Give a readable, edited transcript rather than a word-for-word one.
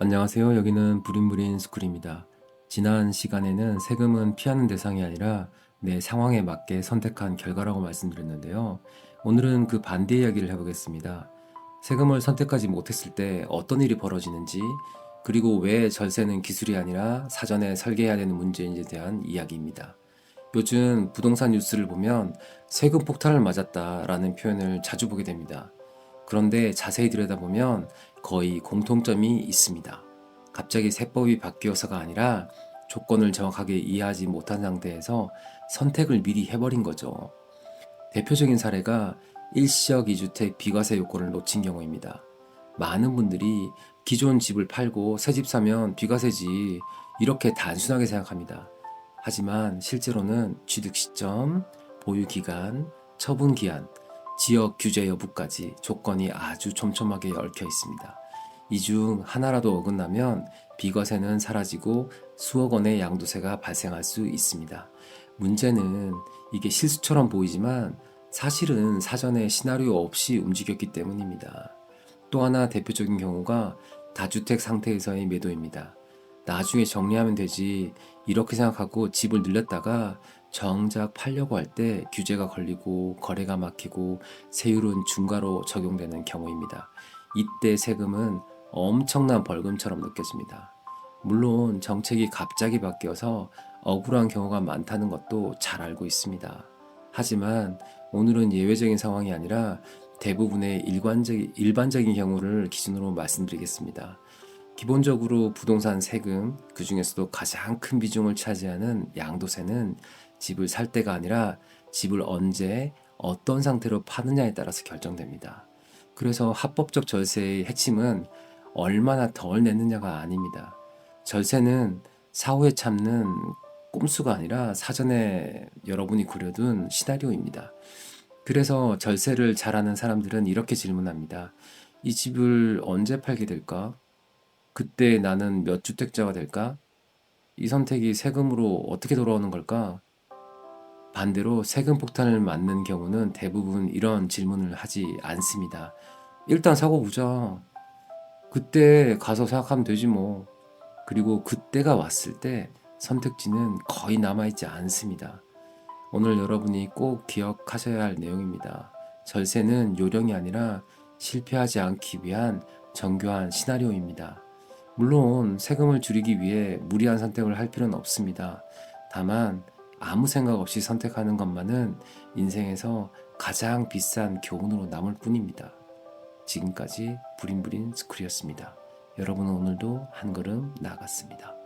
안녕하세요. 여기는 부린부린 스쿨입니다. 지난 시간에는 세금은 피하는 대상이 아니라 내 상황에 맞게 선택한 결과라고 말씀드렸는데요. 오늘은 그 반대 이야기를 해보겠습니다. 세금을 선택하지 못했을 때 어떤 일이 벌어지는지, 그리고 왜 절세는 기술이 아니라 사전에 설계해야 되는 문제인지에 대한 이야기입니다. 요즘 부동산 뉴스를 보면 세금 폭탄을 맞았다라는 표현을 자주 보게 됩니다. 그런데 자세히 들여다보면 거의 공통점이 있습니다. 갑자기 세법이 바뀌어서가 아니라 조건을 정확하게 이해하지 못한 상태에서 선택을 미리 해버린 거죠. 대표적인 사례가 일시적 2주택 비과세 요건을 놓친 경우입니다. 많은 분들이 기존 집을 팔고 새 집 사면 비과세지 이렇게 단순하게 생각합니다. 하지만 실제로는 취득 시점, 보유 기간, 처분 기한, 지역 규제 여부까지 조건이 아주 촘촘하게 얽혀 있습니다. 이 중 하나라도 어긋나면 비과세는 사라지고 수억 원의 양도세가 발생할 수 있습니다. 문제는 이게 실수처럼 보이지만 사실은 사전에 시나리오 없이 움직였기 때문입니다. 또 하나 대표적인 경우가 다주택 상태에서의 매도입니다. 나중에 정리하면 되지 이렇게 생각하고 집을 늘렸다가 정작 팔려고 할 때 규제가 걸리고 거래가 막히고 세율은 중과로 적용되는 경우입니다. 이때 세금은 엄청난 벌금처럼 느껴집니다. 물론 정책이 갑자기 바뀌어서 억울한 경우가 많다는 것도 잘 알고 있습니다. 하지만 오늘은 예외적인 상황이 아니라 대부분의 일반적인 경우를 기준으로 말씀드리겠습니다. 기본적으로 부동산 세금, 그 중에서도 가장 큰 비중을 차지하는 양도세는 집을 살 때가 아니라 집을 언제, 어떤 상태로 파느냐에 따라서 결정됩니다. 그래서 합법적 절세의 핵심은 얼마나 덜 냈느냐가 아닙니다. 절세는 사후에 참는 꼼수가 아니라 사전에 여러분이 그려둔 시나리오입니다. 그래서 절세를 잘하는 사람들은 이렇게 질문합니다. 이 집을 언제 팔게 될까? 그때 나는 몇 주택자가 될까? 이 선택이 세금으로 어떻게 돌아오는 걸까? 반대로 세금 폭탄을 맞는 경우는 대부분 이런 질문을 하지 않습니다. 일단 사고 보자. 그때 가서 생각하면 되지 뭐. 그리고 그때가 왔을 때 선택지는 거의 남아있지 않습니다. 오늘 여러분이 꼭 기억하셔야 할 내용입니다. 절세는 요령이 아니라 실패하지 않기 위한 정교한 시나리오입니다. 물론 세금을 줄이기 위해 무리한 선택을 할 필요는 없습니다. 다만 아무 생각 없이 선택하는 것만은 인생에서 가장 비싼 교훈으로 남을 뿐입니다. 지금까지 부린부린 스쿨이었습니다. 여러분은 오늘도 한 걸음 나아갔습니다.